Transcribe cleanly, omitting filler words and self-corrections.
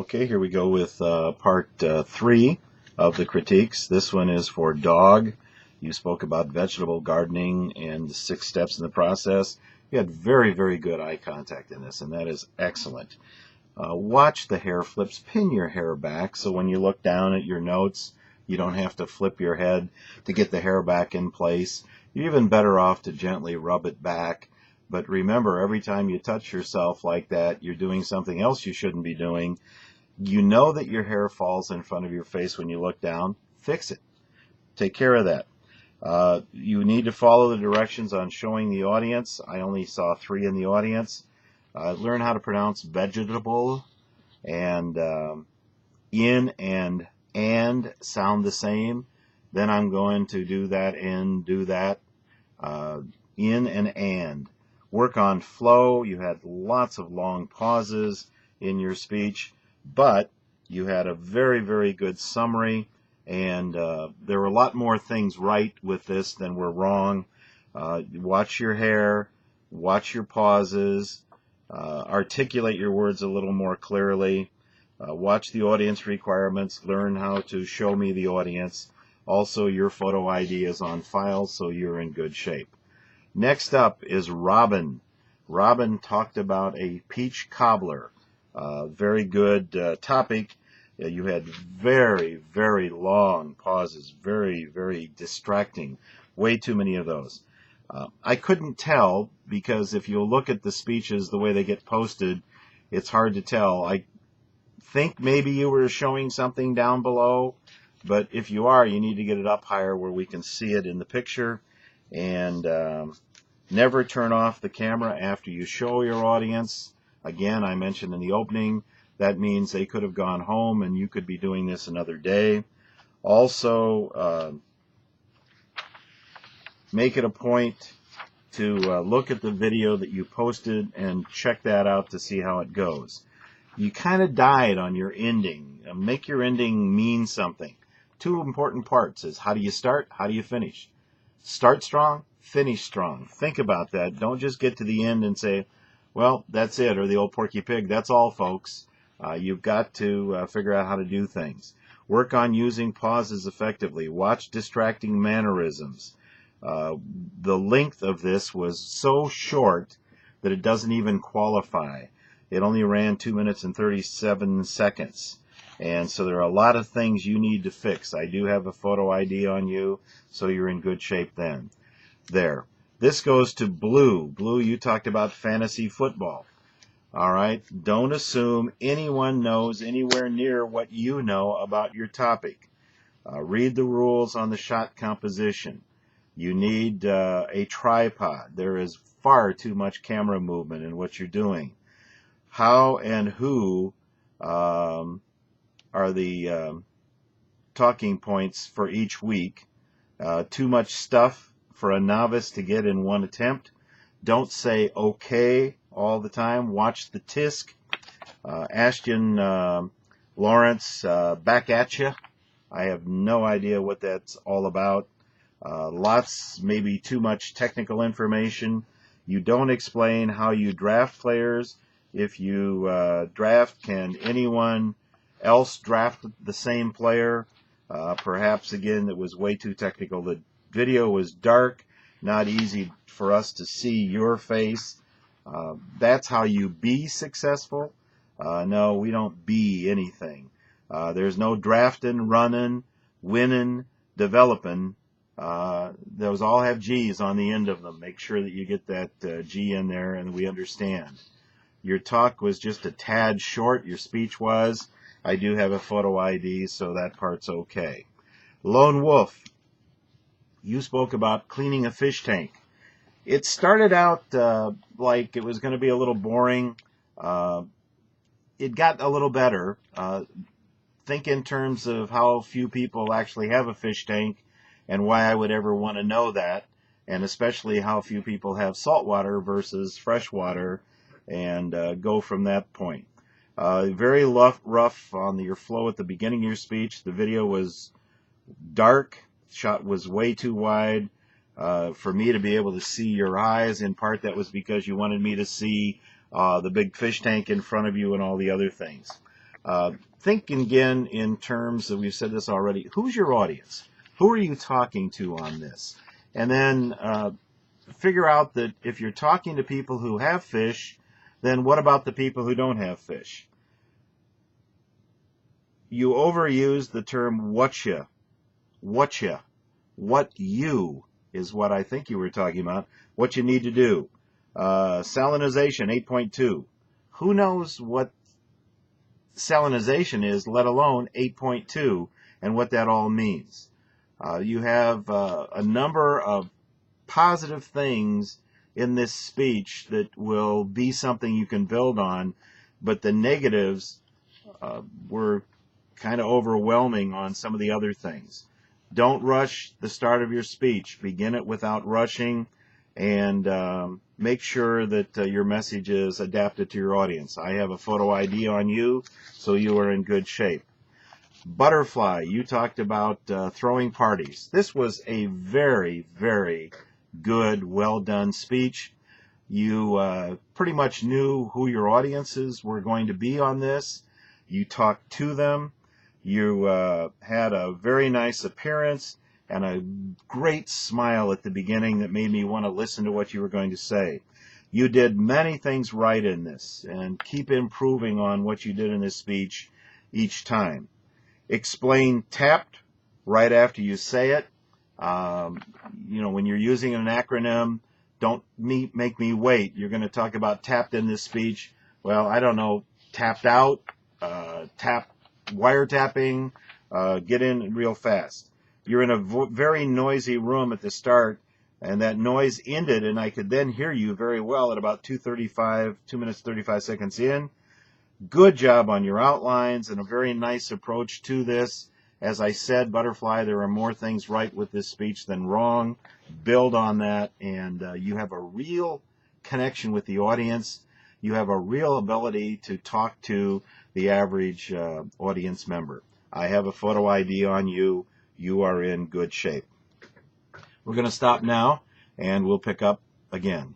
Okay, here we go with part 3 of the critiques. This one is for dog. You spoke about vegetable gardening and the 6 steps in the process. You had very, very good eye contact in this, and that is excellent. Watch the hair flips. Pin your hair back so when you look down at your notes, you don't have to flip your head to get the hair back in place. You're even better off to gently rub it back. But remember, every time you touch yourself like that, you're doing something else you shouldn't be doing. You know that your hair falls in front of your face when you look down. Fix it. Take care of that. You need to follow the directions on showing the audience. I only saw 3 in the audience. Learn how to pronounce vegetable, and in and sound the same. Then I'm going to do that and do that. In and. Work on flow. You had lots of long pauses in your speech, but you had a very, very good summary, and there were a lot more things right with this than were wrong. Watch your hair, watch your pauses, articulate your words a little more clearly, watch the audience requirements, learn how to show me the audience. Also, your photo ID is on file, so you're in good shape. Next up is Robin. Robin talked about a peach cobbler. Very good topic. You had very, very long pauses, very, very distracting. Way too many of those. I couldn't tell because if you look at the speeches, the way they get posted, it's hard to tell. I think maybe you were showing something down below, but if you are, you need to get it up higher where we can see it in the picture. And never turn off the camera after you show your audience. Again, I mentioned in the opening, that means they could have gone home and you could be doing this another day. Also, make it a point to look at the video that you posted and check that out to see how it goes. You kind of died on your ending. Make your ending mean something. 2 important parts is how do you start, how do you finish. Start strong, finish strong. Think about that. Don't just get to the end and say, well, that's it, or the old Porky Pig. That's all, folks. You've got to figure out how to do things. Work on using pauses effectively. Watch distracting mannerisms. The length of this was so short that it doesn't even qualify. It only ran 2 minutes and 37 seconds. And so there are a lot of things you need to fix. I do have a photo ID on you, so you're in good shape then. There. This goes to Blue. Blue, you talked about fantasy football. All right. Don't assume anyone knows anywhere near what you know about your topic. Read the rules on the shot composition. You need a tripod. There is far too much camera movement in what you're doing. How and who are the talking points for each week. Too much stuff for a novice to get in one attempt. Don't say okay all the time. Watch the tisk. Ashton Lawrence, back at you. I have no idea what that's all about. Lots, maybe too much technical information. You don't explain how you draft players. If you draft, can anyone else draft the same player? Perhaps, again, it was way too technical. The video was dark, not easy for us to see your face. That's how you be successful. No, we don't be anything. There's no drafting, running, winning, developing. Those all have G's on the end of them. Make sure that you get that G in there and we understand. Your talk was just a tad short. Your speech was. I do have a photo ID, so that part's okay. Lone Wolf, you spoke about cleaning a fish tank. It started out like it was going to be a little boring. It got a little better. Think in terms of how few people actually have a fish tank and why I would ever want to know that, and especially how few people have saltwater versus freshwater, and go from that point. Very rough on your flow at the beginning of your speech. The video was dark. Shot was way too wide for me to be able to see your eyes. In part, that was because you wanted me to see the big fish tank in front of you and all the other things. Think again in terms of, we've said this already, who's your audience? Who are you talking to on this? And then figure out that if you're talking to people who have fish, then what about the people who don't have fish? You overuse the term whatcha, whatcha, what you is what I think you were talking about, what you need to do. Salinization 8.2. Who knows what salinization is, let alone 8.2 and what that all means? You have a number of positive things in this speech that will be something you can build on, but the negatives were kind of overwhelming on some of the other things. Don't rush the start of your speech. Begin it without rushing, and make sure that your message is adapted to your audience. I have a photo ID on you, so you are in good shape. Butterfly, you talked about throwing parties. This was a very, very good, well-done speech. You pretty much knew who your audiences were going to be on this. You talked to them. You had a very nice appearance and a great smile at the beginning that made me want to listen to what you were going to say. You did many things right in this, and keep improving on what you did in this speech each time. Explain tapped right after you say it. When you're using an acronym, don't make me wait. You're going to talk about tapped in this speech. Well, I don't know, tapped out, wiretapping, get in real fast. You're in a very noisy room at the start, and that noise ended, and I could then hear you very well at about 2 minutes 35 seconds in. Good job on your outlines and a very nice approach to this. As I said, Butterfly, there are more things right with this speech than wrong. Build on that, and you have a real connection with the audience. You have a real ability to talk to the average audience member. I have a photo ID on you. You are in good shape. We're going to stop now, and we'll pick up again.